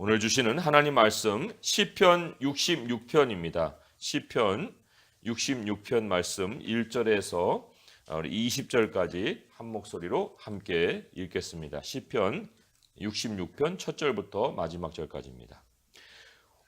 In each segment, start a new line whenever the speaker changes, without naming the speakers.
오늘 주시는 하나님 말씀 시편 66편입니다. 시편 66편 말씀 1절에서 20절까지 한 목소리로 함께 읽겠습니다. 시편 66편 첫 절부터 마지막 절까지입니다.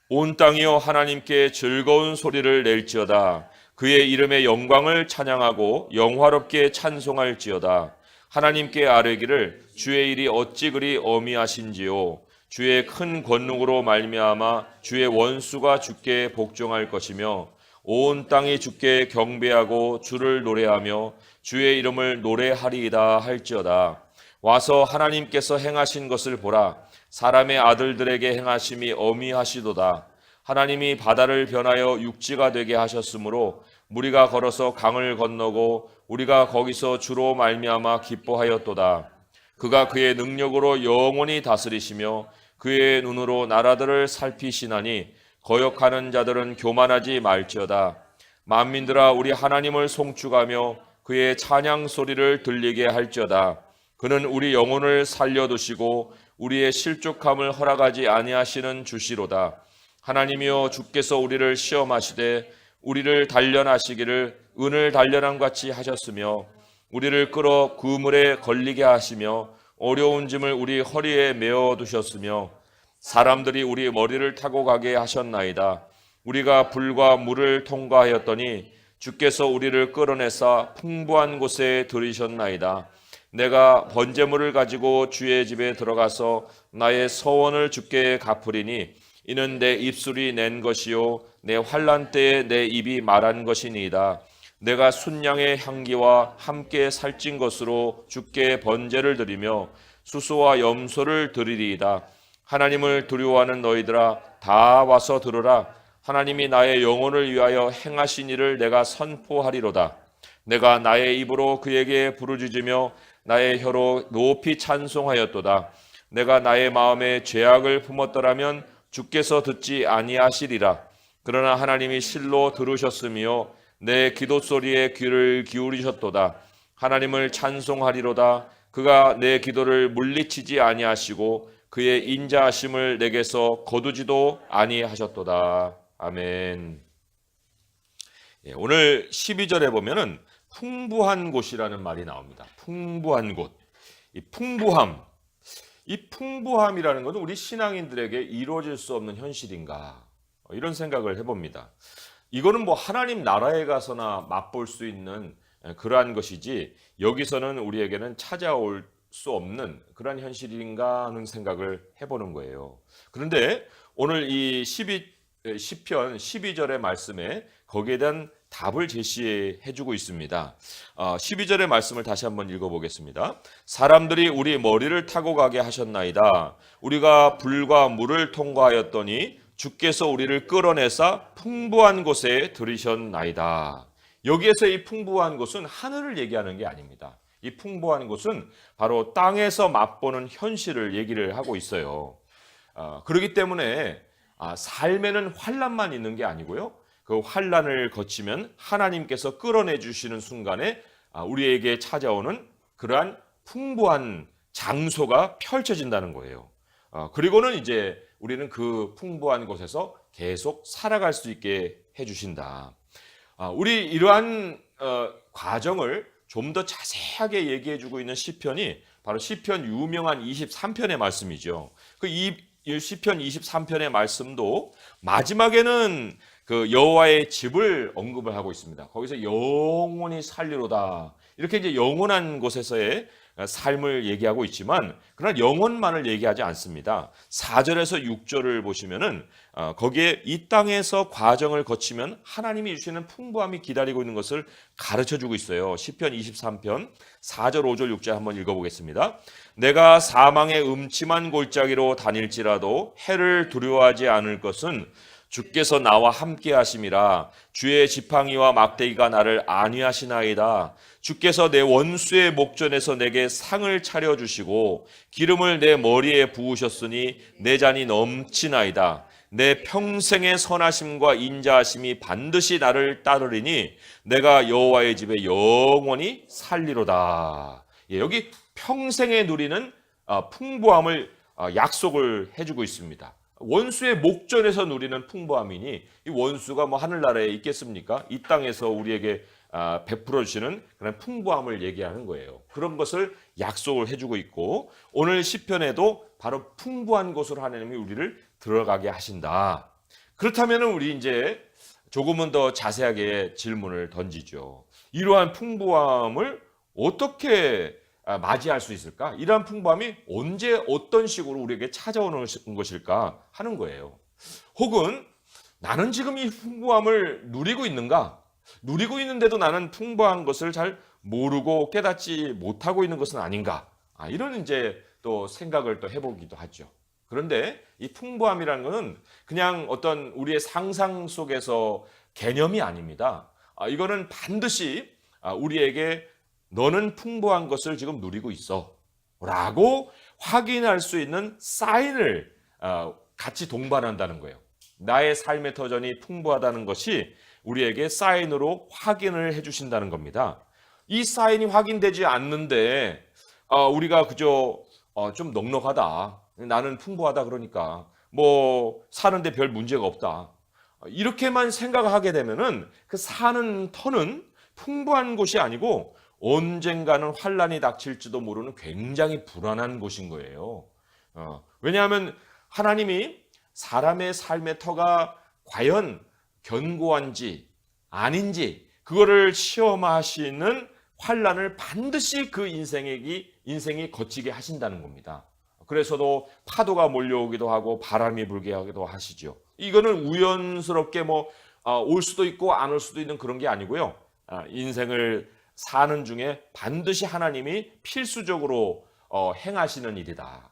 온 땅이여 하나님께 즐거운 소리를 낼지어다. 그의 이름의 영광을 찬양하고 영화롭게 찬송할지어다. 하나님께 아뢰기를 주의 일이 어찌 그리 어미하신지요. 주의 큰 권능으로 말미암아 주의 원수가 주께 복종할 것이며 온 땅이 주께 경배하고 주를 노래하며 주의 이름을 노래하리이다 할지어다. 와서 하나님께서 행하신 것을 보라. 사람의 아들들에게 행하심이 어미하시도다. 하나님이 바다를 변하여 육지가 되게 하셨으므로 무리가 걸어서 강을 건너고 우리가 거기서 주로 말미암아 기뻐하였도다. 그가 그의 능력으로 영원히 다스리시며 그의 눈으로 나라들을 살피시나니 거역하는 자들은 교만하지 말지어다. 만민들아 우리 하나님을 송축하며 그의 찬양 소리를 들리게 할지어다. 그는 우리 영혼을 살려두시고 우리의 실족함을 허락하지 아니하시는 주시로다. 하나님이여 주께서 우리를 시험하시되 우리를 단련하시기를 은을 단련함 같이 하셨으며 우리를 끌어 그물에 걸리게 하시며 어려운 짐을 우리 허리에 메어 두셨으며 사람들이 우리 머리를 타고 가게 하셨나이다. 우리가 불과 물을 통과하였더니 주께서 우리를 끌어내사 풍부한 곳에 들이셨나이다. 내가 번제물을 가지고 주의 집에 들어가서 나의 서원을 주께 갚으리니 이는 내 입술이 낸 것이요 내 환난 때에 내 입이 말한 것이니이다. 내가 순양의 향기와 함께 살찐 것으로 주께 번제를 드리며 수소와 염소를 드리리이다. 하나님을 두려워하는 너희들아 다 와서 들으라. 하나님이 나의 영혼을 위하여 행하신 일을 내가 선포하리로다. 내가 나의 입으로 그에게 부르짖으며 나의 혀로 높이 찬송하였도다. 내가 나의 마음에 죄악을 품었더라면 주께서 듣지 아니하시리라. 그러나 하나님이 실로 들으셨으며 내 기도 소리에 귀를 기울이셨도다. 하나님을 찬송하리로다. 그가 내 기도를 물리치지 아니하시고 그의 인자하심을 내게서 거두지도 아니하셨도다. 아멘. 오늘 12절에 보면은 풍부한 곳이라는 말이 나옵니다. 풍부한 곳. 이 풍부함이라는 것은 우리 신앙인들에게 이루어질 수 없는 현실인가? 이런 생각을 해봅니다. 이거는 뭐 하나님 나라에 가서나 맛볼 수 있는 그러한 것이지 여기서는 우리에게는 찾아올 수 없는 그러한 현실인가 하는 생각을 해보는 거예요. 그런데 오늘 이 시편 12절의 말씀에 거기에 대한 답을 제시해주고 있습니다. 12절의 말씀을 다시 한번 읽어보겠습니다. 사람들이 우리 머리를 타고 가게 하셨나이다. 우리가 불과 물을 통과하였더니 주께서 우리를 끌어내사 풍부한 곳에 들이셨나이다. 여기에서 이 풍부한 곳은 하늘을 얘기하는 게 아닙니다. 이 풍부한 곳은 바로 땅에서 맛보는 현실을 얘기를 하고 있어요. 그렇기 때문에 삶에는 환난만 있는 게 아니고요. 그 환난을 거치면 하나님께서 끌어내 주시는 순간에 우리에게 찾아오는 그러한 풍부한 장소가 펼쳐진다는 거예요. 그리고는 이제 우리는 그 풍부한 곳에서 계속 살아갈 수 있게 해주신다. 우리 이러한 과정을 좀 더 자세하게 얘기해주고 있는 시편이 바로 시편 유명한 23편의 말씀이죠. 그 시편 23편의 말씀도 마지막에는 그 여호와의 집을 언급을 하고 있습니다. 거기서 영원히 살리로다. 이렇게 이제 영원한 곳에서의 삶을 얘기하고 있지만 그러나 영원만을 얘기하지 않습니다. 4절에서 6절을 보시면은 거기에 이 땅에서 과정을 거치면 하나님이 주시는 풍부함이 기다리고 있는 것을 가르쳐 주고 있어요. 시편 23편 4절 5절 6절 한번 읽어보겠습니다. 내가 사망의 음침한 골짜기로 다닐지라도 해를 두려워하지 않을 것은 주께서 나와 함께 하심이라. 주의 지팡이와 막대기가 나를 안위하시나이다. 주께서 내 원수의 목전에서 내게 상을 차려주시고 기름을 내 머리에 부으셨으니 내 잔이 넘치나이다. 내 평생의 선하심과 인자하심이 반드시 나를 따르리니 내가 여호와의 집에 영원히 살리로다. 여기 평생에 누리는 풍부함을 약속을 해주고 있습니다. 원수의 목전에서 누리는 풍부함이니 이 원수가 뭐 하늘나라에 있겠습니까? 이 땅에서 우리에게 베풀어 주시는 그런 풍부함을 얘기하는 거예요. 그런 것을 약속을 해주고 있고 오늘 시편에도 바로 풍부한 곳으로 하나님이 우리를 들어가게 하신다. 그렇다면 우리 이제 조금은 더 자세하게 질문을 던지죠. 이러한 풍부함을 어떻게 맞이할 수 있을까? 이러한 풍부함이 언제 어떤 식으로 우리에게 찾아오는 것일까 하는 거예요. 혹은 나는 지금 이 풍부함을 누리고 있는가? 누리고 있는데도 나는 풍부한 것을 잘 모르고 깨닫지 못하고 있는 것은 아닌가? 이런 이제 또 생각을 또 해보기도 하죠. 그런데 이 풍부함이라는 것은 그냥 어떤 우리의 상상 속에서 개념이 아닙니다. 이거는 반드시 우리에게 너는 풍부한 것을 지금 누리고 있어 라고 확인할 수 있는 사인을 같이 동반한다는 거예요. 나의 삶의 터전이 풍부하다는 것이 우리에게 사인으로 확인을 해주신다는 겁니다. 이 사인이 확인되지 않는데 우리가 그저 좀 넉넉하다, 나는 풍부하다 그러니까 뭐 사는데 별 문제가 없다, 이렇게만 생각하게 되면은 그 사는 터는 풍부한 곳이 아니고 언젠가는 환란이 닥칠지도 모르는 굉장히 불안한 곳인 거예요. 왜냐하면 하나님이 사람의 삶의 터가 과연 견고한지 아닌지 그거를 시험하시는 환란을 반드시 그 인생이 거치게 하신다는 겁니다. 그래서도 파도가 몰려오기도 하고 바람이 불게 하기도 하시죠. 이거는 우연스럽게 올 수도 있고 안 올 수도 있는 그런 게 아니고요. 인생을 사는 중에 반드시 하나님이 필수적으로 행하시는 일이다.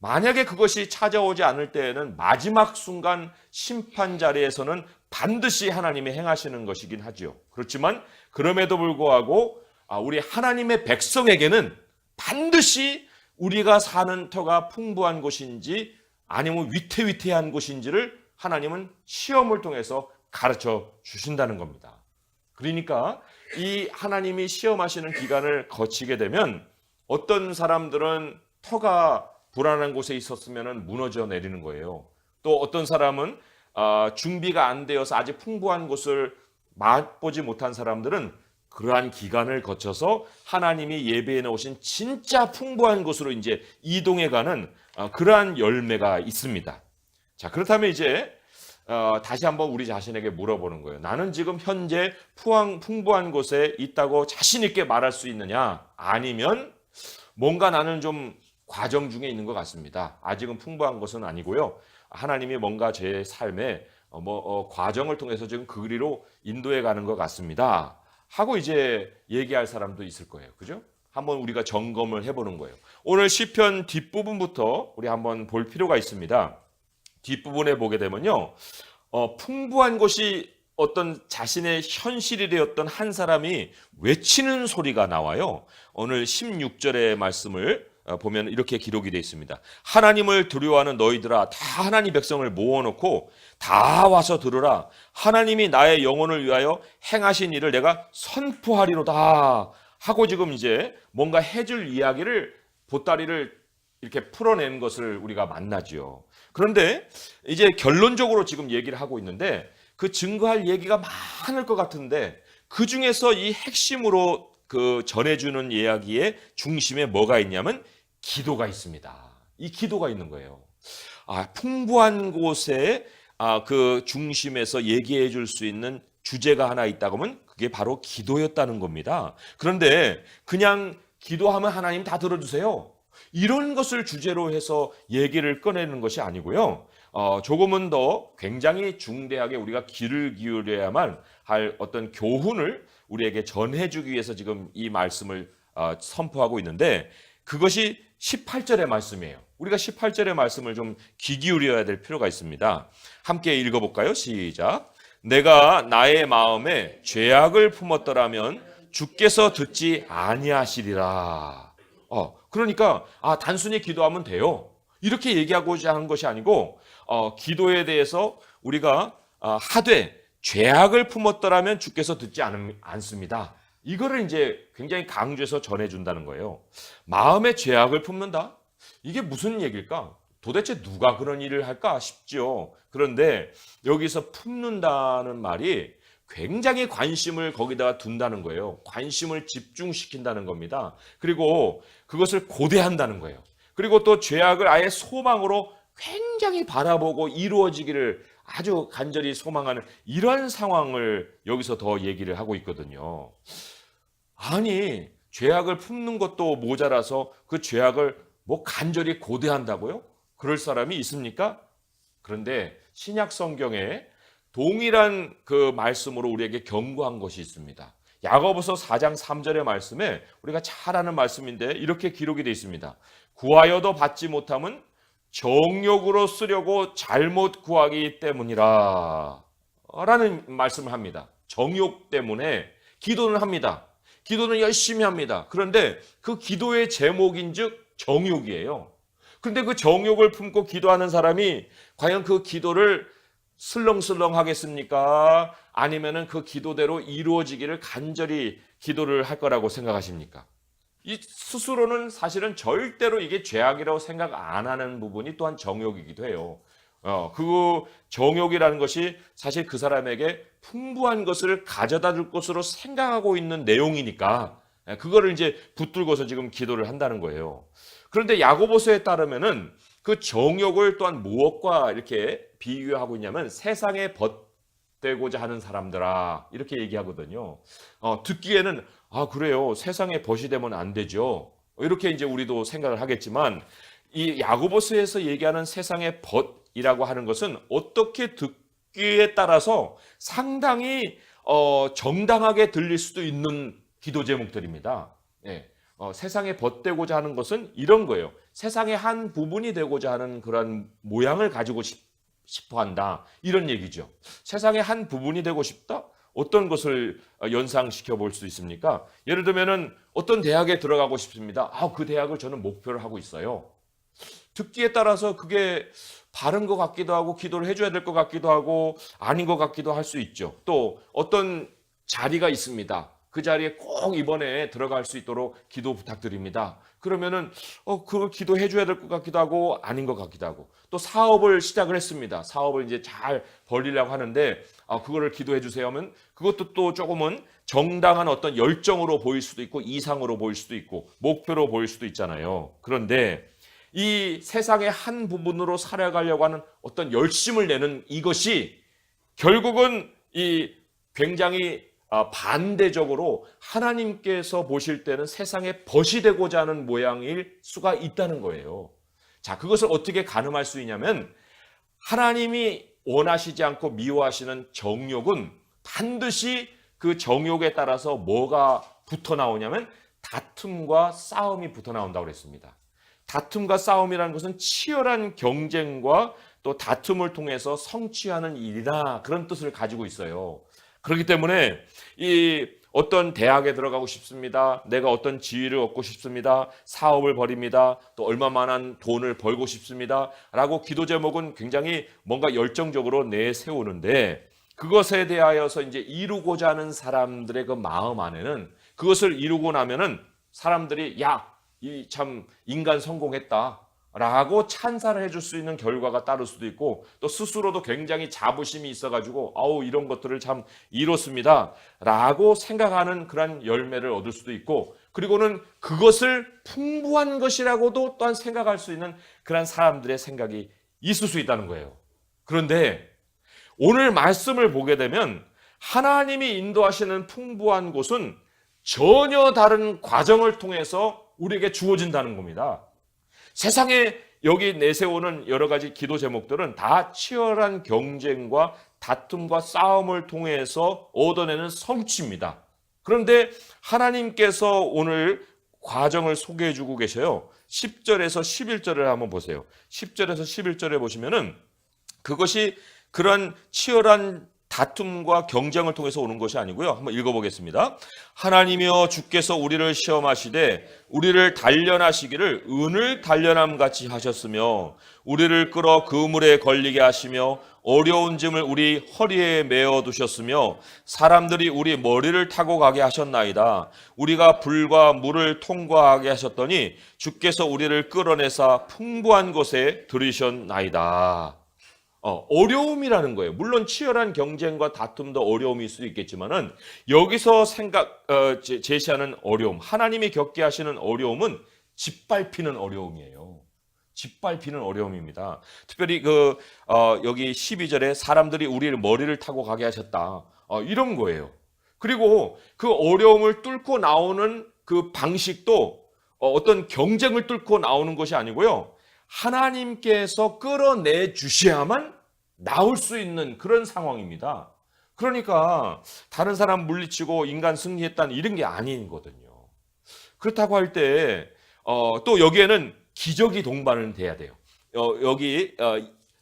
만약에 그것이 찾아오지 않을 때에는 마지막 순간 심판 자리에서는 반드시 하나님이 행하시는 것이긴 하죠. 그렇지만 그럼에도 불구하고 우리 하나님의 백성에게는 반드시 우리가 사는 터가 풍부한 곳인지 아니면 위태위태한 곳인지를 하나님은 시험을 통해서 가르쳐 주신다는 겁니다. 그러니까 이 하나님이 시험하시는 기간을 거치게 되면 어떤 사람들은 터가 불안한 곳에 있었으면 무너져 내리는 거예요. 또 어떤 사람은 준비가 안 되어서 아직 풍부한 곳을 맛보지 못한 사람들은 그러한 기간을 거쳐서 하나님이 예배해 놓으신 진짜 풍부한 곳으로 이제 이동해가는 그러한 열매가 있습니다. 자, 그렇다면 이제 다시 한번 우리 자신에게 물어보는 거예요. 나는 지금 현재 풍부한 곳에 있다고 자신 있게 말할 수 있느냐? 아니면 뭔가 나는 좀 과정 중에 있는 것 같습니다. 아직은 풍부한 것은 아니고요. 하나님이 뭔가 제 삶에 과정을 통해서 지금 그 길로 인도해 가는 것 같습니다. 하고 이제 얘기할 사람도 있을 거예요. 그죠? 한번 우리가 점검을 해보는 거예요. 오늘 시편 뒷부분부터 우리 한번 볼 필요가 있습니다. 뒷부분에 보게 되면요. 풍부한 것이 어떤 자신의 현실이 되었던 한 사람이 외치는 소리가 나와요. 오늘 16절의 말씀을 보면 이렇게 기록이 되어 있습니다. 하나님을 두려워하는 너희들아, 다 하나님 백성을 모아놓고 다 와서 들으라. 하나님이 나의 영혼을 위하여 행하신 일을 내가 선포하리로다 하고 지금 이제 뭔가 해줄 이야기를 보따리를 이렇게 풀어낸 것을 우리가 만나지요. 그런데 이제 결론적으로 지금 얘기를 하고 있는데 그 증거할 얘기가 많을 것 같은데 그 중에서 이 핵심으로 그 전해주는 이야기의 중심에 뭐가 있냐면 기도가 있습니다. 이 기도가 있는 거예요. 풍부한 곳에 그 중심에서 얘기해 줄 수 있는 주제가 하나 있다고 하면 그게 바로 기도였다는 겁니다. 그런데 그냥 기도하면 하나님 다 들어주세요, 이런 것을 주제로 해서 얘기를 꺼내는 것이 아니고요. 조금은 더 굉장히 중대하게 우리가 귀를 기울여야만 할 어떤 교훈을 우리에게 전해주기 위해서 지금 이 말씀을 선포하고 있는데 그것이 18절의 말씀이에요. 우리가 18절의 말씀을 좀 귀 기울여야 될 필요가 있습니다. 함께 읽어볼까요? 시작. 내가 나의 마음에 죄악을 품었더라면 주께서 듣지 아니하시리라. 그러니까 단순히 기도하면 돼요, 이렇게 얘기하고자 하는 것이 아니고 기도에 대해서 우리가 하되 죄악을 품었더라면 주께서 듣지 않습니다. 이거를 이제 굉장히 강조해서 전해준다는 거예요. 마음에 죄악을 품는다? 이게 무슨 얘기일까? 도대체 누가 그런 일을 할까 싶죠. 그런데 여기서 품는다는 말이 굉장히 관심을 거기다가 둔다는 거예요. 관심을 집중시킨다는 겁니다. 그리고 그것을 고대한다는 거예요. 그리고 또 죄악을 아예 소망으로 굉장히 바라보고 이루어지기를 아주 간절히 소망하는 이런 상황을 여기서 더 얘기를 하고 있거든요. 아니, 죄악을 품는 것도 모자라서 그 죄악을 뭐 간절히 고대한다고요? 그럴 사람이 있습니까? 그런데 신약 성경에 동일한 그 말씀으로 우리에게 경고한 것이 있습니다. 야고보서 4장 3절의 말씀에 우리가 잘 아는 말씀인데 이렇게 기록이 되어 있습니다. 구하여도 받지 못함은 정욕으로 쓰려고 잘못 구하기 때문이라 라는 말씀을 합니다. 정욕 때문에 기도는 합니다. 기도는 열심히 합니다. 그런데 그 기도의 제목인즉 정욕이에요. 그런데 그 정욕을 품고 기도하는 사람이 과연 그 기도를 슬렁슬렁 하겠습니까? 아니면은 그 기도대로 이루어지기를 간절히 기도를 할 거라고 생각하십니까? 이 스스로는 사실은 절대로 이게 죄악이라고 생각 안 하는 부분이 또한 정욕이기도 해요. 그 정욕이라는 것이 사실 그 사람에게 풍부한 것을 가져다 줄 것으로 생각하고 있는 내용이니까 그거를 이제 붙들고서 지금 기도를 한다는 거예요. 그런데 야고보서에 따르면은 그 정욕을 또한 무엇과 이렇게 비유하고 있냐면 세상에 벗되고자 하는 사람들아 이렇게 얘기하거든요. 듣기에는 그래요. 세상에 벗이 되면 안 되죠. 이렇게 이제 우리도 생각을 하겠지만 이 야고보서에서 얘기하는 세상의 벗이라고 하는 것은 어떻게 듣기에 따라서 상당히 정당하게 들릴 수도 있는 기도 제목들입니다. 네. 세상에 벗되고자 하는 것은 이런 거예요. 세상의 한 부분이 되고자 하는 그런 모양을 가지고 싶어 한다. 이런 얘기죠. 세상의 한 부분이 되고 싶다? 어떤 것을 연상시켜 볼 수 있습니까? 예를 들면은 어떤 대학에 들어가고 싶습니다. 그 대학을 저는 목표를 하고 있어요. 듣기에 따라서 그게 바른 것 같기도 하고 기도를 해줘야 될 것 같기도 하고 아닌 것 같기도 할 수 있죠. 또 어떤 자리가 있습니다. 그 자리에 꼭 이번에 들어갈 수 있도록 기도 부탁드립니다. 그러면은 그걸 기도해 줘야 될 것 같기도 하고 아닌 것 같기도 하고 또 사업을 시작을 했습니다. 사업을 이제 잘 벌리려고 하는데 그거를 기도해 주세요 하면 그것도 또 조금은 정당한 어떤 열정으로 보일 수도 있고 이상으로 보일 수도 있고 목표로 보일 수도 있잖아요. 그런데 이 세상의 한 부분으로 살아가려고 하는 어떤 열심을 내는 이것이 결국은 이 굉장히 반대적으로 하나님께서 보실 때는 세상에 벗이 되고자 하는 모양일 수가 있다는 거예요. 자, 그것을 어떻게 가늠할 수 있냐면 하나님이 원하시지 않고 미워하시는 정욕은 반드시 그 정욕에 따라서 뭐가 붙어 나오냐면 다툼과 싸움이 붙어 나온다고 그랬습니다. 다툼과 싸움이라는 것은 치열한 경쟁과 또 다툼을 통해서 성취하는 일이다 그런 뜻을 가지고 있어요. 그렇기 때문에 이 어떤 대학에 들어가고 싶습니다. 내가 어떤 지위를 얻고 싶습니다. 사업을 벌입니다. 또 얼마만한 돈을 벌고 싶습니다. 라고 기도 제목은 굉장히 뭔가 열정적으로 내세우는데 그것에 대하여서 이제 이루고자 하는 사람들의 그 마음 안에는 그것을 이루고 나면은 사람들이 이 참 인간 성공했다. 라고 찬사를 해줄 수 있는 결과가 따를 수도 있고 또 스스로도 굉장히 자부심이 있어가지고 이런 것들을 참 이뤘습니다 라고 생각하는 그런 열매를 얻을 수도 있고 그리고는 그것을 풍부한 것이라고도 또한 생각할 수 있는 그런 사람들의 생각이 있을 수 있다는 거예요. 그런데 오늘 말씀을 보게 되면 하나님이 인도하시는 풍부한 곳은 전혀 다른 과정을 통해서 우리에게 주어진다는 겁니다. 세상에 여기 내세우는 여러 가지 기도 제목들은 다 치열한 경쟁과 다툼과 싸움을 통해서 얻어내는 성취입니다. 그런데 하나님께서 오늘 과정을 소개해 주고 계셔요. 10절에서 11절을 한번 보세요. 10절에서 11절에 보시면은 그것이 그런 치열한 다툼과 경쟁을 통해서 오는 것이 아니고요. 한번 읽어보겠습니다. 하나님이여 주께서 우리를 시험하시되 우리를 단련하시기를 은을 단련함 같이 하셨으며 우리를 끌어 그물에 걸리게 하시며 어려운 짐을 우리 허리에 메어 두셨으며 사람들이 우리 머리를 타고 가게 하셨나이다. 우리가 불과 물을 통과하게 하셨더니 주께서 우리를 끌어내사 풍부한 곳에 들이셨나이다. 어려움이라는 거예요. 물론 치열한 경쟁과 다툼도 어려움일 수도 있겠지만은 여기서 제시하는 어려움, 하나님이 겪게 하시는 어려움은 짓밟히는 어려움이에요. 짓밟히는 어려움입니다. 특별히 여기 12절에 사람들이 우리를 머리를 타고 가게 하셨다. 이런 거예요. 그리고 그 어려움을 뚫고 나오는 그 방식도 어떤 경쟁을 뚫고 나오는 것이 아니고요. 하나님께서 끌어내 주셔야만 나올 수 있는 그런 상황입니다. 그러니까 다른 사람 물리치고 인간 승리했다는 이런 게 아니거든요. 그렇다고 할 때 또 여기에는 기적이 동반은 돼야 돼요. 여기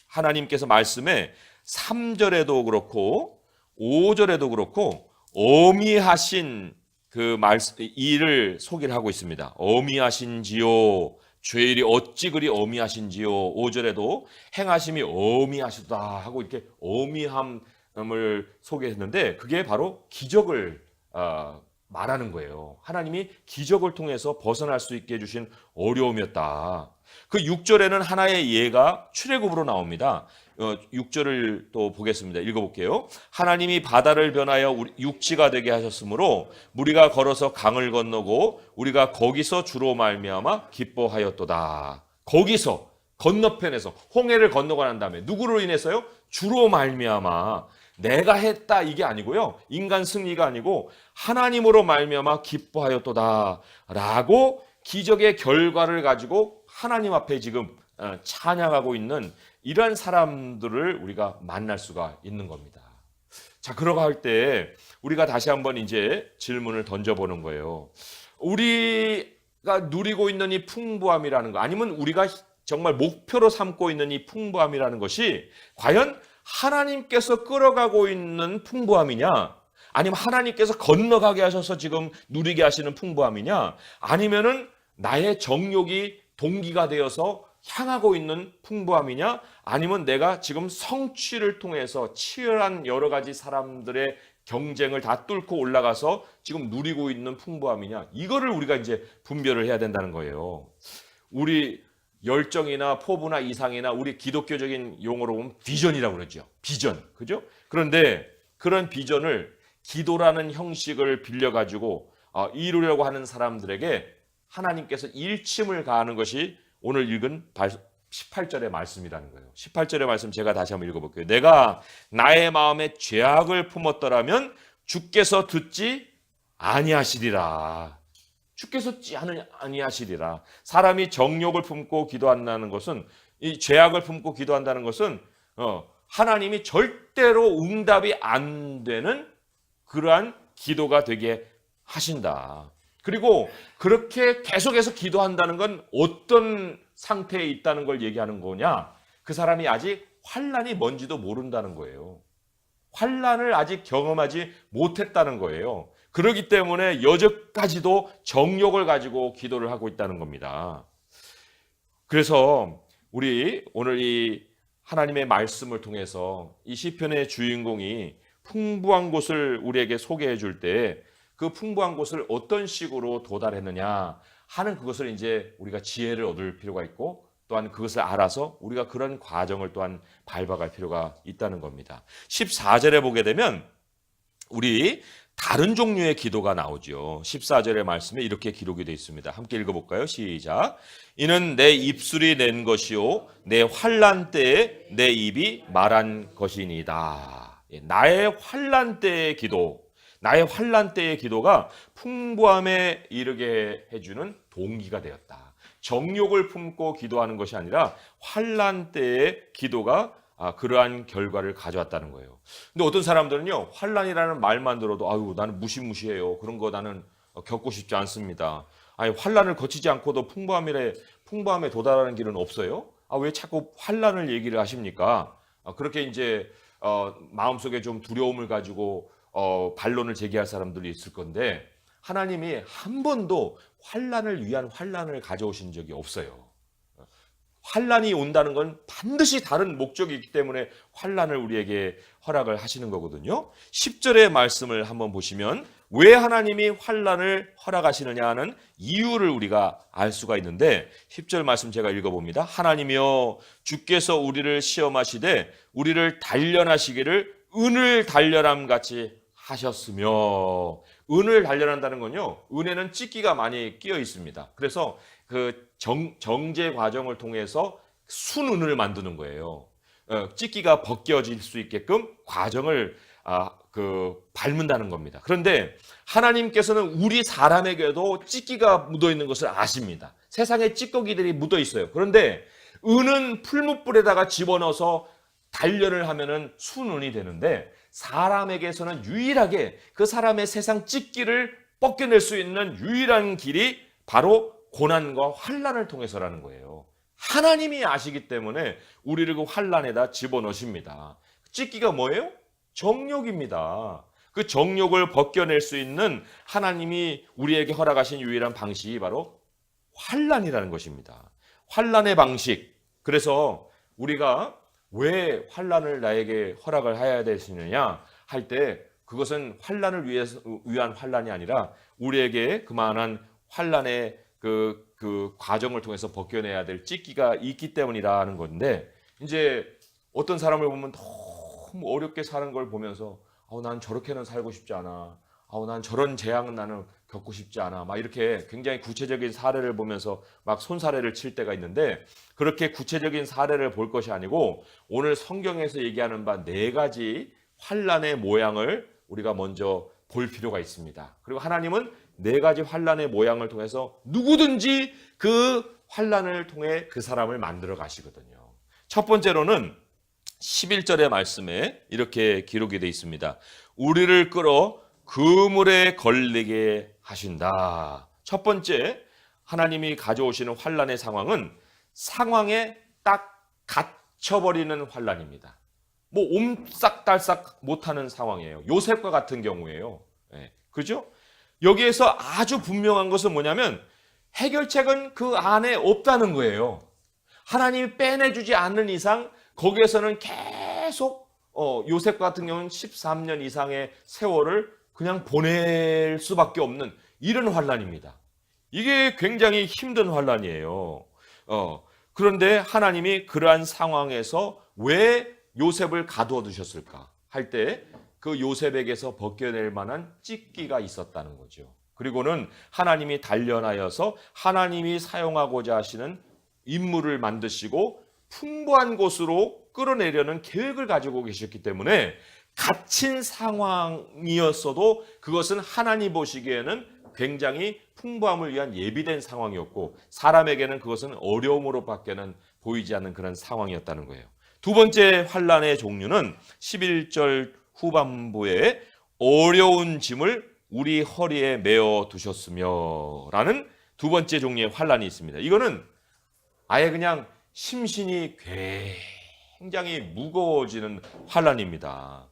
하나님께서 말씀에 3절에도 그렇고 5절에도 그렇고 어미하신 그 일을 소개를 하고 있습니다. 어미하신지요. 죄일이 어찌 그리 어미하신지요. 5절에도 행하심이 어미하시다 하고 이렇게 어미함을 소개했는데 그게 바로 기적을 말하는 거예요. 하나님이 기적을 통해서 벗어날 수 있게 해주신 어려움이었다. 그 6절에는 하나의 예가 출애굽으로 나옵니다. 6절을 또 보겠습니다. 읽어볼게요. 하나님이 바다를 변하여 육지가 되게 하셨으므로 무리가 걸어서 강을 건너고 우리가 거기서 주로 말미암아 기뻐하였도다. 거기서 건너편에서 홍해를 건너고 난 다음에 누구로 인해서요? 주로 말미암아. 내가 했다 이게 아니고요. 인간 승리가 아니고 하나님으로 말미암아 기뻐하였도다 라고 기적의 결과를 가지고 하나님 앞에 지금 찬양하고 있는 이러한 사람들을 우리가 만날 수가 있는 겁니다. 자, 그러고 할 때 우리가 다시 한번 이제 질문을 던져보는 거예요. 우리가 누리고 있는 이 풍부함이라는 거 아니면 우리가 정말 목표로 삼고 있는 이 풍부함이라는 것이 과연 하나님께서 끌어가고 있는 풍부함이냐? 아니면 하나님께서 건너가게 하셔서 지금 누리게 하시는 풍부함이냐? 아니면은 나의 정욕이 동기가 되어서 향하고 있는 풍부함이냐? 아니면 내가 지금 성취를 통해서 치열한 여러 가지 사람들의 경쟁을 다 뚫고 올라가서 지금 누리고 있는 풍부함이냐? 이거를 우리가 이제 분별을 해야 된다는 거예요. 우리 열정이나 포부나 이상이나 우리 기독교적인 용어로 보면 비전이라고 그러죠. 비전. 그죠? 그런데 그런 비전을 기도라는 형식을 빌려가지고 이루려고 하는 사람들에게 하나님께서 일침을 가하는 것이 오늘 읽은 18절의 말씀이라는 거예요. 18절의 말씀 제가 다시 한번 읽어볼게요. 내가 나의 마음에 죄악을 품었더라면 주께서 듣지 아니하시리라. 주께서 아니하시리라. 사람이 정욕을 품고 기도한다는 것은 이 죄악을 품고 기도한다는 것은 하나님이 절대로 응답이 안 되는 그러한 기도가 되게 하신다. 그리고 그렇게 계속해서 기도한다는 건 어떤 상태에 있다는 걸 얘기하는 거냐? 그 사람이 아직 환난이 뭔지도 모른다는 거예요. 환난을 아직 경험하지 못했다는 거예요. 그렇기 때문에 여전까지도 정욕을 가지고 기도를 하고 있다는 겁니다. 그래서 우리 오늘 이 하나님의 말씀을 통해서 이 시편의 주인공이 풍부한 곳을 우리에게 소개해 줄 때 그 풍부한 곳을 어떤 식으로 도달했느냐 하는 그것을 이제 우리가 지혜를 얻을 필요가 있고 또한 그것을 알아서 우리가 그런 과정을 또한 밟아갈 필요가 있다는 겁니다. 14절에 보게 되면 우리 다른 종류의 기도가 나오죠. 14절의 말씀에 이렇게 기록이 되어 있습니다. 함께 읽어볼까요? 시작. 이는 내 입술이 낸 것이요 내 환난 때에 내 입이 말한 것이니이다. 나의 환난 때의 기도, 나의 환난 때의 기도가 풍부함에 이르게 해주는 동기가 되었다. 정욕을 품고 기도하는 것이 아니라 환난 때의 기도가 그러한 결과를 가져왔다는 거예요. 근데 어떤 사람들은요, 환난이라는 말만 들어도 아유 나는 무시무시해요. 그런 거 나는 겪고 싶지 않습니다. 아니 환난을 거치지 않고도 풍부함에 도달하는 길은 없어요? 왜 자꾸 환난을 얘기를 하십니까? 그렇게 이제 마음속에 좀 두려움을 가지고 반론을 제기할 사람들이 있을 건데 하나님이 한 번도 환난을 위한 환난을 가져오신 적이 없어요. 환란이 온다는 건 반드시 다른 목적이 있기 때문에 환란을 우리에게 허락을 하시는 거거든요. 10절의 말씀을 한번 보시면 왜 하나님이 환란을 허락하시느냐 하는 이유를 우리가 알 수가 있는데 10절 말씀 제가 읽어봅니다. 하나님이여 주께서 우리를 시험하시되 우리를 단련하시기를 은을 단련함 같이 하셨으며, 은을 단련한다는 건요, 은에는 찢기가 많이 끼어 있습니다. 그래서 그 정제 과정을 통해서 순은을 만드는 거예요. 찢기가 벗겨질 수 있게끔 과정을 밟는다는 겁니다. 그런데 하나님께서는 우리 사람에게도 찢기가 묻어 있는 것을 아십니다. 세상에 찌꺼기들이 묻어 있어요. 그런데 은은 풀무불에다가 집어넣어서 단련을 하면은 순은이 되는데, 사람에게서는 유일하게 그 사람의 세상 찢기를 벗겨낼 수 있는 유일한 길이 바로 고난과 환란을 통해서라는 거예요. 하나님이 아시기 때문에 우리를 그 환란에다 집어넣으십니다. 찢기가 뭐예요? 정욕입니다. 그 정욕을 벗겨낼 수 있는 하나님이 우리에게 허락하신 유일한 방식이 바로 환란이라는 것입니다. 환란의 방식. 그래서 우리가 왜 환란을 나에게 허락을 해야 되시느냐 할 때, 그것은 환란을 위한 환란이 아니라 우리에게 그만한 환란의 그 과정을 통해서 벗겨내야 될 찢기가 있기 때문이라는 건데, 이제 어떤 사람을 보면 너무 어렵게 사는 걸 보면서 난 저렇게는 살고 싶지 않아, 난 저런 재앙은 나는 겪고 싶지 않아, 막 이렇게 굉장히 구체적인 사례를 보면서 막 손사래를 칠 때가 있는데, 그렇게 구체적인 사례를 볼 것이 아니고 오늘 성경에서 얘기하는 바 4가지 환란의 모양을 우리가 먼저 볼 필요가 있습니다. 그리고 하나님은 4가지 환란의 모양을 통해서 누구든지 그 환란을 통해 그 사람을 만들어 가시거든요. 첫 번째로는 11절의 말씀에 이렇게 기록이 되어 있습니다. 우리를 끌어 그물에 걸리게 하신다. 첫 번째 하나님이 가져오시는 환란의 상황에 딱 갇혀버리는 환란입니다. 뭐 옴싹달싹 못하는 상황이에요. 요셉과 같은 경우예요. 그죠? 여기에서 아주 분명한 것은 뭐냐면 해결책은 그 안에 없다는 거예요. 하나님이 빼내주지 않는 이상 거기에서는 계속 요셉 같은 경우는 13년 이상의 세월을 그냥 보낼 수밖에 없는 이런 환란입니다. 이게 굉장히 힘든 환란이에요. 그런데 하나님이 그러한 상황에서 왜 요셉을 가두어 두셨을까 할 때 그 요셉에게서 벗겨낼 만한 찢기가 있었다는 거죠. 그리고는 하나님이 단련하여서 하나님이 사용하고자 하시는 인물을 만드시고 풍부한 곳으로 끌어내려는 계획을 가지고 계셨기 때문에 갇힌 상황이었어도 그것은 하나님 보시기에는 굉장히 풍부함을 위한 예비된 상황이었고, 사람에게는 그것은 어려움으로밖에는 보이지 않는 그런 상황이었다는 거예요. 두 번째 환란의 종류는 11절 후반부에 어려운 짐을 우리 허리에 메어 두셨으며 라는 두 번째 종류의 환란이 있습니다. 이거는 아예 그냥 심신이 굉장히 무거워지는 환란입니다.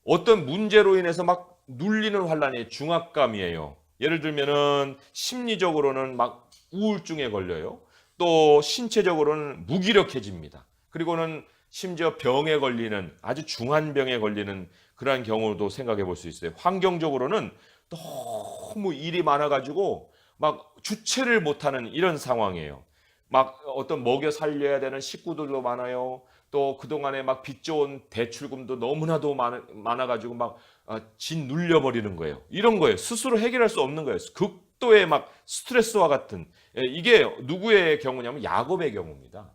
어떤 문제로 인해서 막 눌리는 환란이 중압감이에요. 예를 들면은 심리적으로는 막 우울증에 걸려요. 또 신체적으로는 무기력해집니다. 그리고는 심지어 병에 걸리는, 아주 중한 병에 걸리는 그러한 경우도 생각해 볼 수 있어요. 환경적으로는 너무 일이 많아가지고 막 주체를 못하는 이런 상황이에요. 막 어떤 먹여 살려야 되는 식구들도 많아요. 또 그동안에 막 빚져온 대출금도 너무나도 많아가지고 막 짓눌려버리는 거예요. 이런 거예요. 스스로 해결할 수 없는 거예요. 극도의 막 스트레스와 같은. 이게 누구의 경우냐면 야곱의 경우입니다.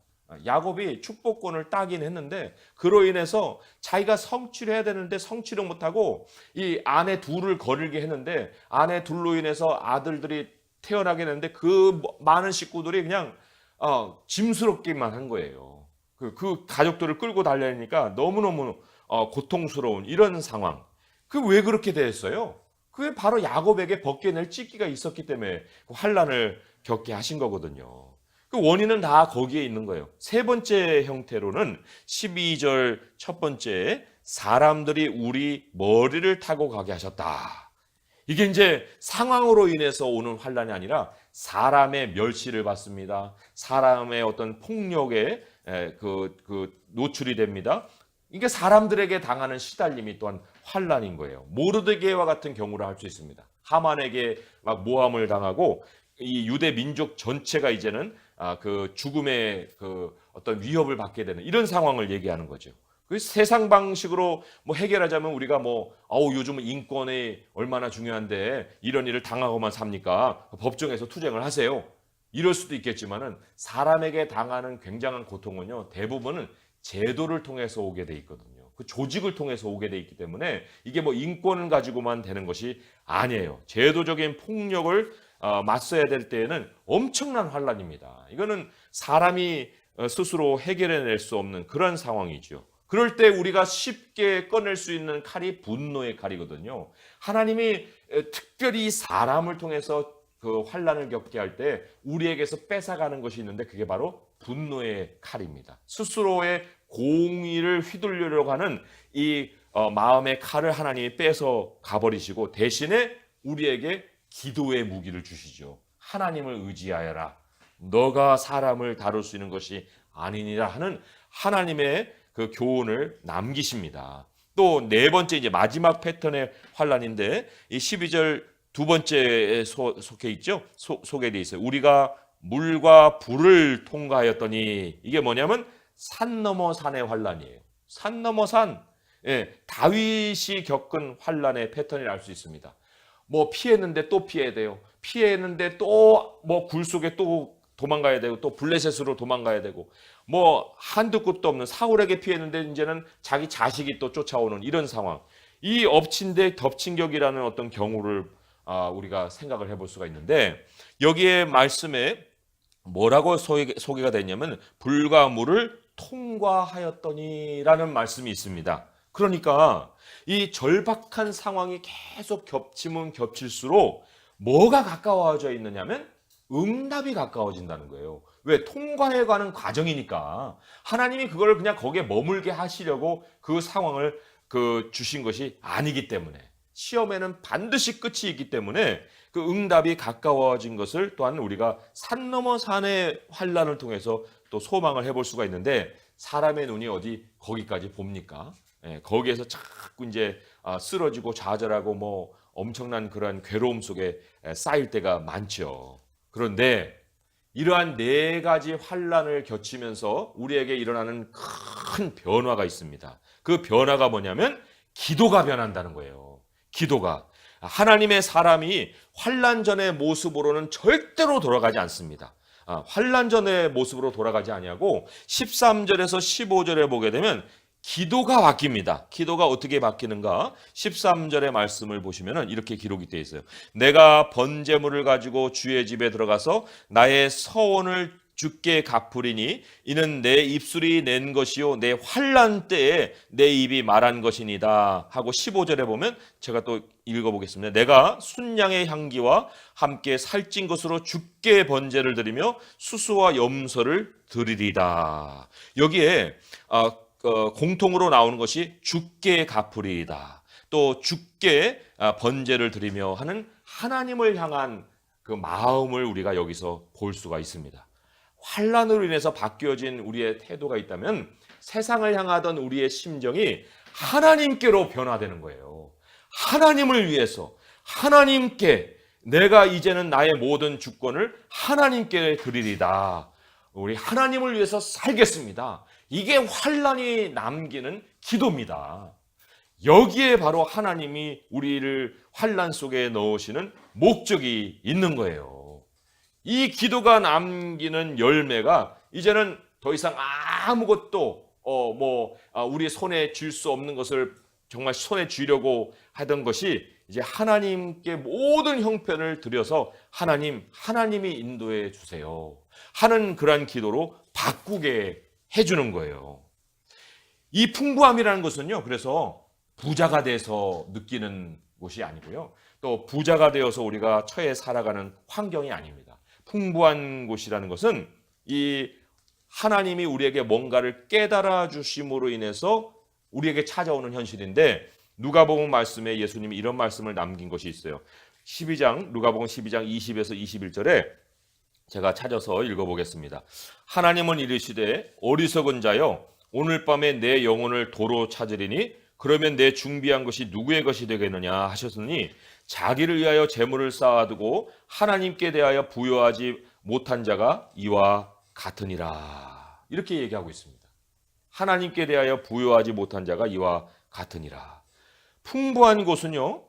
야곱이 축복권을 따긴 했는데 그로 인해서 자기가 성취를 해야 되는데 성취를 못하고 이 아내 둘을 거르게 했는데 아내 둘로 인해서 아들들이 태어나게 했는데 그 많은 식구들이 그냥 짐스럽기만 한 거예요. 그 가족들을 끌고 달려니까 너무너무 고통스러운 이런 상황. 그 왜 그렇게 됐어요? 그게 바로 야곱에게 벗겨낼 찢기가 있었기 때문에 그 환란을 겪게 하신 거거든요. 그 원인은 다 거기에 있는 거예요. 세 번째 형태로는 12절 첫 번째, 사람들이 우리 머리를 타고 가게 하셨다. 이게 이제 상황으로 인해서 오는 환란이 아니라 사람의 멸시를 받습니다. 사람의 어떤 폭력에 노출이 됩니다. 이게 사람들에게 당하는 시달림이 또한 환란인 거예요. 모르드게와 같은 경우를 할 수 있습니다. 하만에게 막 모함을 당하고 이 유대 민족 전체가 이제는 그 죽음의 그 어떤 위협을 받게 되는 이런 상황을 얘기하는 거죠. 그 세상 방식으로 뭐 해결하자면 우리가 요즘은 인권이 얼마나 중요한데 이런 일을 당하고만 삽니까? 법정에서 투쟁을 하세요. 이럴 수도 있겠지만은 사람에게 당하는 굉장한 고통은요, 대부분은 제도를 통해서 오게 돼 있거든요. 그 조직을 통해서 오게 돼 있기 때문에 이게 뭐 인권을 가지고만 되는 것이 아니에요. 제도적인 폭력을 맞서야 될 때에는 엄청난 환란입니다. 이거는 사람이 스스로 해결해낼 수 없는 그런 상황이죠. 그럴 때 우리가 쉽게 꺼낼 수 있는 칼이 분노의 칼이거든요. 하나님이 특별히 사람을 통해서 그 환란을 겪게 할 때 우리에게서 뺏어가는 것이 있는데 그게 바로 분노의 칼입니다. 스스로의 공의를 휘둘리려고 하는 이 마음의 칼을 하나님이 뺏어 가버리시고 대신에 우리에게 기도의 무기를 주시죠. 하나님을 의지하여라. 너가 사람을 다룰 수 있는 것이 아니니라 하는 하나님의 그 교훈을 남기십니다. 또 네 번째 이제 마지막 패턴의 환란인데 이 12절 두 번째에 속해 있죠. 소개되어 있어요. 우리가 물과 불을 통과하였더니 이게 뭐냐면 산 넘어 산의 환란이에요. 산 넘어 산. 예, 다윗이 겪은 환란의 패턴을 알 수 있습니다. 뭐 피했는데 또 피해야 돼요. 피했는데 또 뭐 굴 속에 또 도망가야 되고 또 블레셋으로 도망가야 되고 뭐 한두 끝도 없는 사울에게 피했는데 이제는 자기 자식이 또 쫓아오는 이런 상황. 이 엎친 데 덮친 격이라는 어떤 경우를 우리가 생각을 해볼 수가 있는데 여기에 말씀에 뭐라고 소개가 됐냐면 불과 물을 통과하였더니라는 말씀이 있습니다. 그러니까 이 절박한 상황이 계속 겹치면 겹칠수록 뭐가 가까워져 있느냐면 응답이 가까워진다는 거예요. 왜? 통과해 가는 과정이니까 하나님이 그걸 그냥 거기에 머물게 하시려고 그 상황을 주신 것이 아니기 때문에 시험에는 반드시 끝이 있기 때문에 그 응답이 가까워진 것을 또한 우리가 산 넘어 산의 환란을 통해서 또 소망을 해볼 수가 있는데 사람의 눈이 어디 거기까지 봅니까? 예, 거기에서 자꾸 이제 쓰러지고 좌절하고 뭐 엄청난 그러한 괴로움 속에 쌓일 때가 많죠. 그런데 이러한 네 가지 환란을 겪으면서 우리에게 일어나는 큰 변화가 있습니다. 그 변화가 뭐냐면 기도가 변한다는 거예요. 기도가. 하나님의 사람이 환란 전의 모습으로는 절대로 돌아가지 않습니다. 환란 전의 모습으로 돌아가지 아니하고 13절에서 15절에 보게 되면 기도가 바뀝니다. 기도가 어떻게 바뀌는가? 13절의 말씀을 보시면 이렇게 기록이 되어 있어요. 내가 번제물을 가지고 주의 집에 들어가서 나의 서원을 주께 갚으리니 이는 내 입술이 낸 것이요 내 환난 때에 내 입이 말한 것이니다 하고 15절에 보면 제가 또 읽어보겠습니다. 내가 순양의 향기와 함께 살찐 것으로 주께 번제를 드리며 수수와 염소를 드리리다. 여기에 공통으로 나오는 것이 주께 갚으리이다. 또 주께 번제를 드리며 하는 하나님을 향한 그 마음을 우리가 여기서 볼 수가 있습니다. 환란으로 인해서 바뀌어진 우리의 태도가 있다면 세상을 향하던 우리의 심정이 하나님께로 변화되는 거예요. 하나님을 위해서 하나님께 내가 이제는 나의 모든 주권을 하나님께 드리리다. 우리 하나님을 위해서 살겠습니다. 이게 환란이 남기는 기도입니다. 여기에 바로 하나님이 우리를 환란 속에 넣으시는 목적이 있는 거예요. 이 기도가 남기는 열매가 이제는 더 이상 아무것도 우리 손에 쥘 수 없는 것을 정말 손에 쥐려고 하던 것이 이제 하나님께 모든 형편을 드려서 하나님이 인도해 주세요 하는 그러한 기도로 바꾸게 해주는 거예요. 이 풍부함이라는 것은요, 그래서 부자가 돼서 느끼는 것이 아니고요, 또 부자가 되어서 우리가 처해 살아가는 환경이 아닙니다. 풍부한 곳이라는 것은 이 하나님이 우리에게 뭔가를 깨달아 주심으로 인해서 우리에게 찾아오는 현실인데, 누가복음 말씀에 예수님이 이런 말씀을 남긴 것이 있어요. 누가복음 12장 20에서 21절에 제가 찾아서 읽어보겠습니다. 하나님은 이르시되 어리석은 자여 오늘 밤에 내 영혼을 도로 찾으리니 그러면 내 준비한 것이 누구의 것이 되겠느냐 하셨으니 자기를 위하여 재물을 쌓아두고 하나님께 대하여 부여하지 못한 자가 이와 같으니라. 이렇게 얘기하고 있습니다. 하나님께 대하여 부여하지 못한 자가 이와 같으니라. 풍부한 곳은요,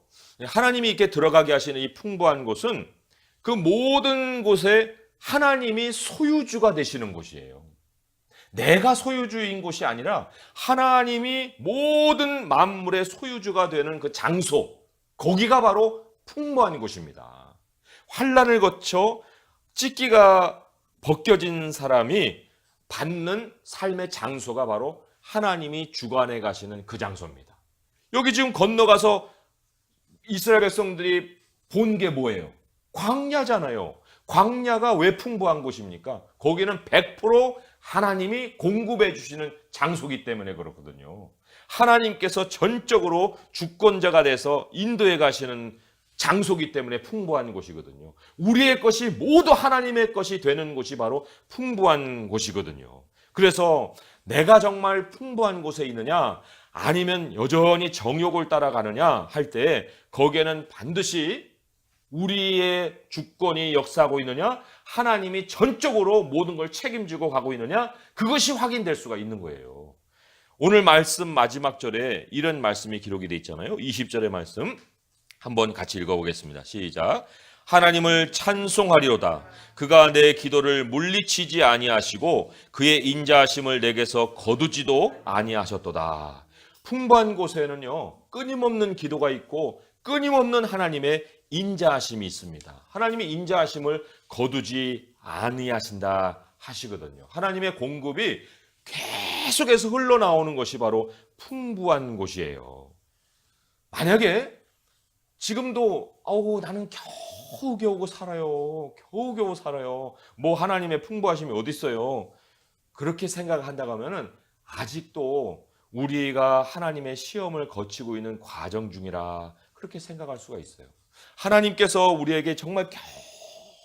하나님이 이렇게 들어가게 하시는 이 풍부한 곳은 그 모든 곳에 하나님이 소유주가 되시는 곳이에요. 내가 소유주인 곳이 아니라 하나님이 모든 만물의 소유주가 되는 그 장소, 거기가 바로 풍부한 곳입니다. 환난을 거쳐 찢기가 벗겨진 사람이 받는 삶의 장소가 바로 하나님이 주관해 가시는 그 장소입니다. 여기 지금 건너가서 이스라엘 백성들이 본 게 뭐예요? 광야잖아요. 광야가 왜 풍부한 곳입니까? 거기는 100% 하나님이 공급해 주시는 장소이기 때문에 그렇거든요. 하나님께서 전적으로 주권자가 돼서 인도해 가시는 장소이기 때문에 풍부한 곳이거든요. 우리의 것이 모두 하나님의 것이 되는 곳이 바로 풍부한 곳이거든요. 그래서 내가 정말 풍부한 곳에 있느냐 아니면 여전히 정욕을 따라가느냐 할 때 거기에는 반드시 우리의 주권이 역사하고 있느냐 하나님이 전적으로 모든 걸 책임지고 가고 있느냐 그것이 확인될 수가 있는 거예요. 오늘 말씀 마지막 절에 이런 말씀이 기록이 되어 있잖아요. 20절의 말씀 한번 같이 읽어보겠습니다. 시작. 하나님을 찬송하리로다. 그가 내 기도를 물리치지 아니하시고 그의 인자하심을 내게서 거두지도 아니하셨도다. 풍부한 곳에는요 끊임없는 기도가 있고 끊임없는 하나님의 인자하심이 있습니다. 하나님의 인자하심을 거두지 아니하신다 하시거든요. 하나님의 공급이 계속해서 흘러나오는 것이 바로 풍부한 곳이에요. 만약에 지금도 나는 겨우겨우 살아요. 겨우겨우 살아요. 뭐 하나님의 풍부하심이 어디 있어요? 그렇게 생각한다고 하면은 아직도 우리가 하나님의 시험을 거치고 있는 과정 중이라 그렇게 생각할 수가 있어요. 하나님께서 우리에게 정말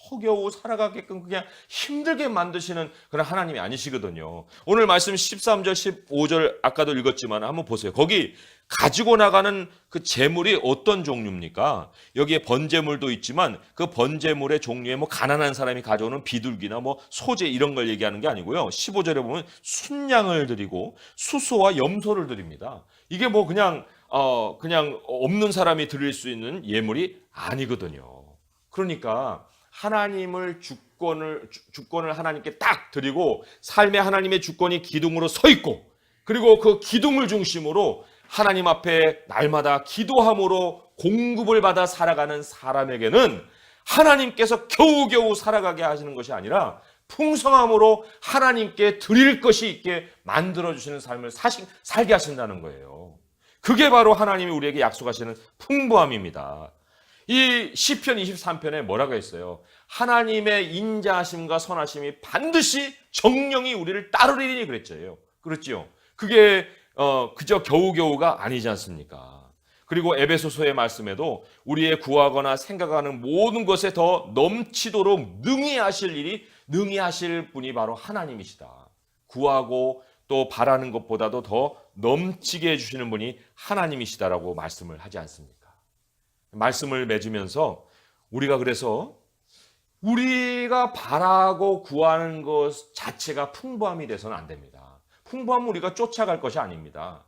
겨우겨우 살아가게끔 그냥 힘들게 만드시는 그런 하나님이 아니시거든요. 오늘 말씀 13절, 15절 아까도 읽었지만 한번 보세요. 거기 가지고 나가는 그 재물이 어떤 종류입니까? 여기에 번제물도 있지만 그 번제물의 종류에 뭐 가난한 사람이 가져오는 비둘기나 뭐 소재 이런 걸 얘기하는 게 아니고요. 15절에 보면 순양을 드리고 수소와 염소를 드립니다. 이게 뭐 그냥 없는 사람이 드릴 수 있는 예물이 아니거든요. 그러니까 하나님을 주권을 하나님께 딱 드리고 삶에 하나님의 주권이 기둥으로 서 있고 그리고 그 기둥을 중심으로 하나님 앞에 날마다 기도함으로 공급을 받아 살아가는 사람에게는 하나님께서 겨우겨우 살아가게 하시는 것이 아니라 풍성함으로 하나님께 드릴 것이 있게 만들어주시는 삶을 살게 하신다는 거예요. 그게 바로 하나님이 우리에게 약속하시는 풍부함입니다. 이 시편 23편에 뭐라고 했어요? 하나님의 인자하심과 선하심이 반드시 정령이 우리를 따르리니 그랬죠. 그렇지요. 그게 그저 겨우겨우가 아니지 않습니까? 그리고 에베소서의 말씀에도 우리의 구하거나 생각하는 모든 것에 더 넘치도록 능히 하실 분이 바로 하나님이시다. 구하고 또 바라는 것보다도 더 넘치게 해주시는 분이 하나님이시다라고 말씀을 하지 않습니까? 말씀을 맺으면서 우리가 그래서 우리가 바라고 구하는 것 자체가 풍부함이 돼서는 안 됩니다. 풍부함은 우리가 쫓아갈 것이 아닙니다.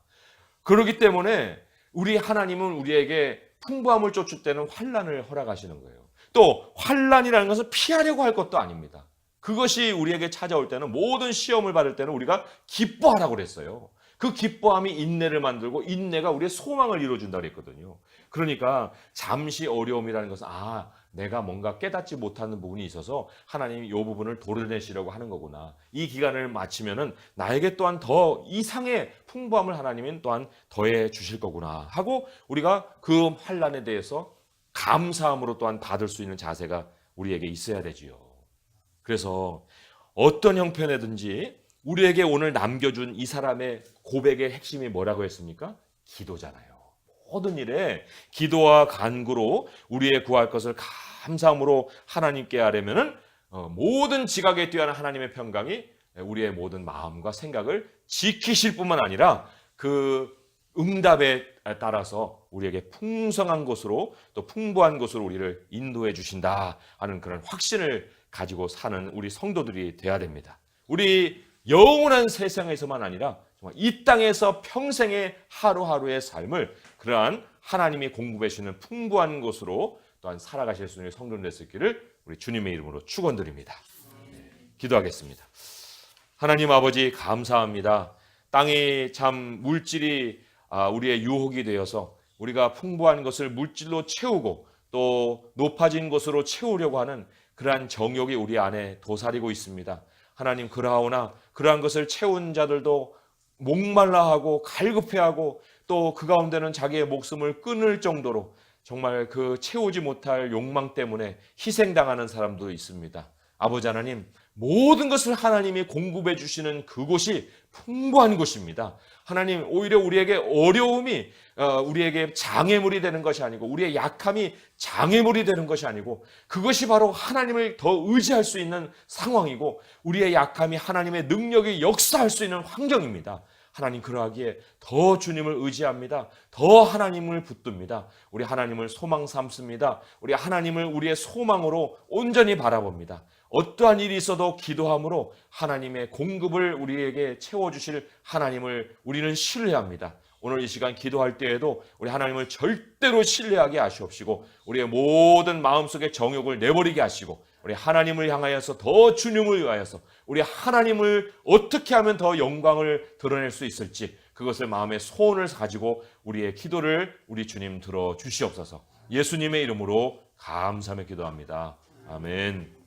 그렇기 때문에 우리 하나님은 우리에게 풍부함을 쫓을 때는 환난을 허락하시는 거예요. 또 환난이라는 것은 피하려고 할 것도 아닙니다. 그것이 우리에게 찾아올 때는 모든 시험을 받을 때는 우리가 기뻐하라고 그랬어요. 그 기뻐함이 인내를 만들고 인내가 우리의 소망을 이루어준다고 그랬거든요. 그러니까 잠시 어려움이라는 것은 내가 뭔가 깨닫지 못하는 부분이 있어서 하나님이 이 부분을 도려내시려고 하는 거구나. 이 기간을 마치면은 나에게 또한 더 이상의 풍부함을 하나님은 또한 더해 주실 거구나 하고 우리가 그 환난에 대해서 감사함으로 또한 받을 수 있는 자세가 우리에게 있어야 되지요. 그래서 어떤 형편이든지 우리에게 오늘 남겨준 이 사람의 고백의 핵심이 뭐라고 했습니까? 기도잖아요. 모든 일에 기도와 간구로 우리의 구할 것을 감사함으로 하나님께 아뢰면은 모든 지각에 뛰어난 하나님의 평강이 우리의 모든 마음과 생각을 지키실 뿐만 아니라 그 응답에 따라서 우리에게 풍성한 곳으로 또 풍부한 곳으로 우리를 인도해 주신다 하는 그런 확신을 가지고 사는 우리 성도들이 돼야 됩니다. 우리 영원한 세상에서만 아니라 정말 이 땅에서 평생의 하루하루의 삶을 그러한 하나님이 공급해 주시는 풍부한 곳으로 또한 살아가실 수 있는 성도들 됐을기를 우리 주님의 이름으로 축원드립니다. 기도하겠습니다. 하나님 아버지 감사합니다. 땅이 참 물질이 우리의 유혹이 되어서 우리가 풍부한 것을 물질로 채우고 또 높아진 것으로 채우려고 하는 그러한 정욕이 우리 안에 도사리고 있습니다. 하나님 그러하오나 그러한 것을 채운 자들도 목말라하고 갈급해하고 또 그 가운데는 자기의 목숨을 끊을 정도로 정말 그 채우지 못할 욕망 때문에 희생당하는 사람도 있습니다. 아버지 하나님, 모든 것을 하나님이 공급해 주시는 그곳이 풍부한 곳입니다. 하나님, 오히려 우리에게 어려움이 우리에게 장애물이 되는 것이 아니고 우리의 약함이 장애물이 되는 것이 아니고 그것이 바로 하나님을 더 의지할 수 있는 상황이고 우리의 약함이 하나님의 능력이 역사할 수 있는 환경입니다. 하나님 그러하기에 더 주님을 의지합니다. 더 하나님을 붙듭니다. 우리 하나님을 소망 삼습니다. 우리 하나님을 우리의 소망으로 온전히 바라봅니다. 어떠한 일이 있어도 기도함으로 하나님의 공급을 우리에게 채워주실 하나님을 우리는 신뢰합니다. 오늘 이 시간 기도할 때에도 우리 하나님을 절대로 신뢰하게 하시옵시고 우리의 모든 마음속의 정욕을 내버리게 하시고 우리 하나님을 향하여서 더 주님을 위하여서 우리 하나님을 어떻게 하면 더 영광을 드러낼 수 있을지 그것을 마음의 소원을 가지고 우리의 기도를 우리 주님 들어 주시옵소서. 예수님의 이름으로 감사하며 기도합니다. 아멘.